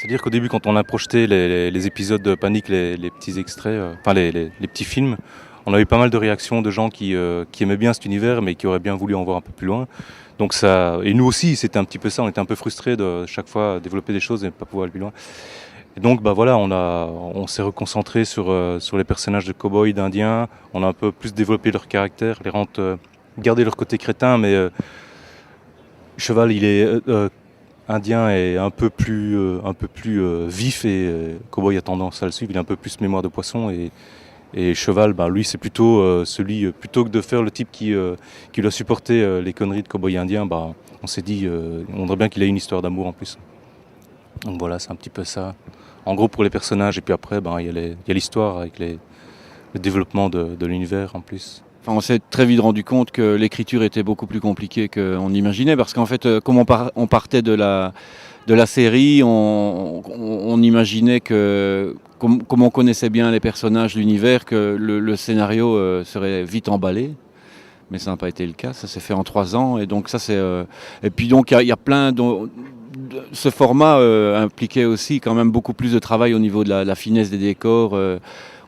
C'est-à-dire qu'au début, quand on a projeté les épisodes de Panique, les petits extraits, les petits films, on a eu pas mal de réactions de gens qui aimaient bien cet univers, mais qui auraient bien voulu en voir un peu plus loin. Donc ça, et nous aussi, c'était un petit peu ça. On était un peu frustrés de chaque fois développer des choses et ne pas pouvoir aller plus loin. Et donc, voilà, on s'est reconcentré sur les personnages de cow-boys, d'Indiens. On a un peu plus développé leur caractère, garder leur côté crétin, mais Cheval, il est Indien est un peu plus vif et Cowboy a tendance à le suivre. Il a un peu plus mémoire de poisson et Cheval, lui c'est plutôt plutôt que de faire le type qui doit supporter les conneries de Cowboy indien, on s'est dit on voudrait bien qu'il ait une histoire d'amour en plus. Donc voilà, c'est un petit peu ça. En gros pour les personnages et puis après il y a l'histoire avec le développement de l'univers en plus. Enfin, on s'est très vite rendu compte que l'écriture était beaucoup plus compliquée qu'on imaginait, parce qu'en fait, comme on partait de la série, on imaginait que, comme on connaissait bien les personnages, l'univers, que le scénario serait vite emballé. Mais ça n'a pas été le cas, ça s'est fait en 3 ans. Et donc ça c'est. Et puis donc il y a plein ce format impliquait aussi quand même beaucoup plus de travail au niveau de la finesse des décors.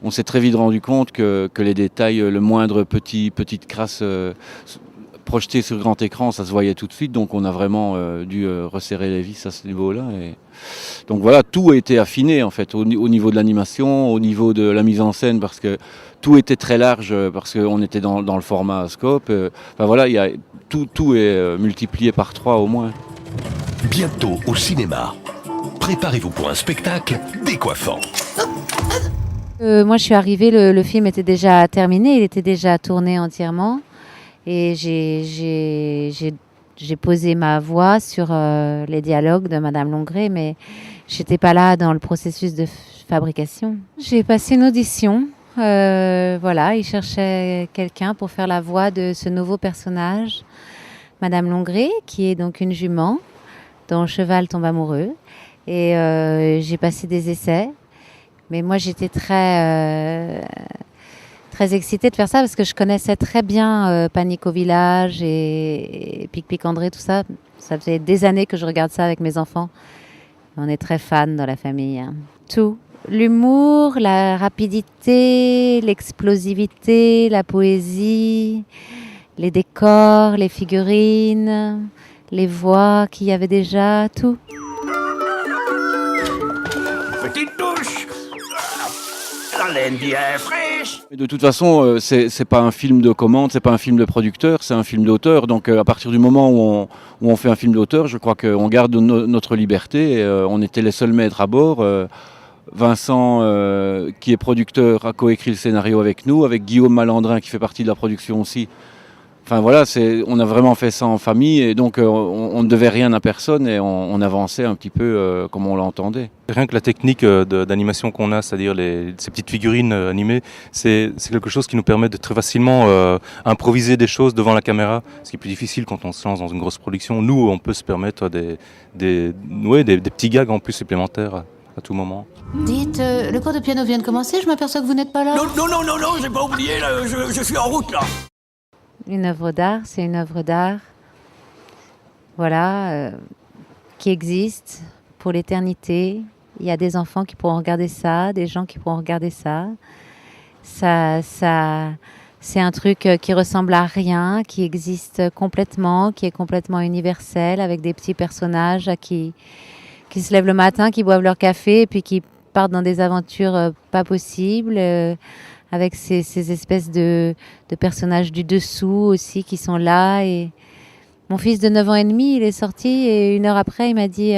On s'est très vite rendu compte que les détails, le moindre petite crasse projetée sur grand écran, ça se voyait tout de suite. Donc on a vraiment dû resserrer les vis à ce niveau-là. Et donc voilà, tout a été affiné en fait, au niveau de l'animation, au niveau de la mise en scène, parce que tout était très large, parce qu'on était dans le format scope. Enfin voilà, tout est multiplié par 3 au moins. Bientôt au cinéma. Préparez-vous pour un spectacle décoiffant. Moi, je suis arrivée, le film était déjà terminé, il était déjà tourné entièrement. Et j'ai posé ma voix sur les dialogues de Madame Longré, mais je n'étais pas là dans le processus de fabrication. J'ai passé une audition. Il cherchait quelqu'un pour faire la voix de ce nouveau personnage, Madame Longré, qui est donc une jument dont Cheval tombe amoureux. Et j'ai passé des essais. Mais moi, j'étais très excitée de faire ça parce que je connaissais très bien Panique au village et Pic-Pic André, tout ça. Ça faisait des années que je regarde ça avec mes enfants. On est très fans dans la famille. Hein. Tout. L'humour, la rapidité, l'explosivité, la poésie, les décors, les figurines, les voix qu'il y avait déjà, tout. Petite douche, la laine bien fraîche. De toute façon, c'est pas un film de commande, c'est pas un film de producteur, c'est un film d'auteur. Donc à partir du moment où on fait un film d'auteur, je crois qu'on garde notre liberté. Et, on était les seuls maîtres à bord. Vincent, qui est producteur, a coécrit le scénario avec nous, avec Guillaume Malandrin, qui fait partie de la production aussi. Enfin voilà, on a vraiment fait ça en famille et donc on ne devait rien à personne et on avançait un petit peu comme on l'entendait. Rien que la technique d'animation qu'on a, c'est-à-dire ces petites figurines animées, c'est quelque chose qui nous permet de très facilement improviser des choses devant la caméra, ce qui est plus difficile quand on se lance dans une grosse production. Nous, on peut se permettre des petits gags en plus supplémentaires à tout moment. Dites, le cours de piano vient de commencer, je m'aperçois que vous n'êtes pas là. Non, j'ai pas oublié, là, je suis en route, là. Une œuvre d'art, c'est une œuvre d'art, qui existe pour l'éternité. Il y a des enfants qui pourront regarder ça, des gens qui pourront regarder ça. Ça, c'est un truc qui ressemble à rien, qui existe complètement, qui est complètement universel, avec des petits personnages qui se lèvent le matin, qui boivent leur café et puis qui partent dans des aventures pas possibles. Avec ces espèces de personnages du dessous aussi qui sont là. Et mon fils de 9 ans et demi, il est sorti et 1 heure après, il m'a dit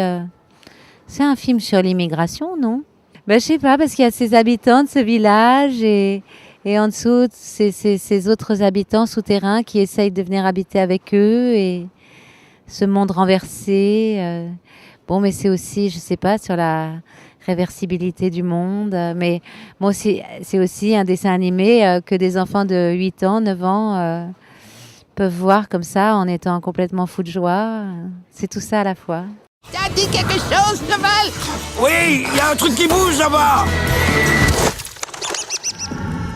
c'est un film sur l'immigration, non ? Je sais pas, parce qu'il y a ces habitants de ce village et en dessous, ces autres habitants souterrains qui essayent de venir habiter avec eux et ce monde renversé. Mais c'est aussi, je sais pas, sur la réversibilité du monde. Mais moi aussi, c'est aussi un dessin animé que des enfants de 8 ans, 9 ans peuvent voir comme ça en étant complètement fous de joie. C'est tout ça à la fois. T'as dit quelque chose, Cheval ? Oui, il y a un truc qui bouge là-bas.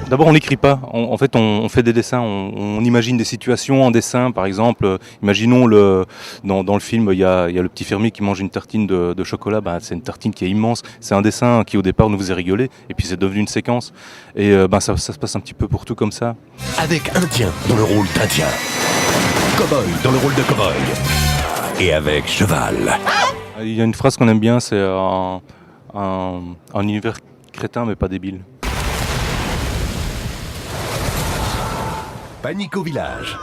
D'abord, on n'écrit pas. En fait, on fait des dessins. On imagine des situations en dessin. Par exemple, imaginons dans le film, il y a le petit fermier qui mange une tartine de chocolat. C'est une tartine qui est immense. C'est un dessin qui, au départ, nous faisait rigoler. Et puis, c'est devenu une séquence. Et ça se passe un petit peu pour tout comme ça. Avec Indien dans le rôle d'Indien. Cowboy dans le rôle de cowboy. Et avec Cheval. Il y a une phrase qu'on aime bien, c'est un univers crétin, mais pas débile. Panique au village.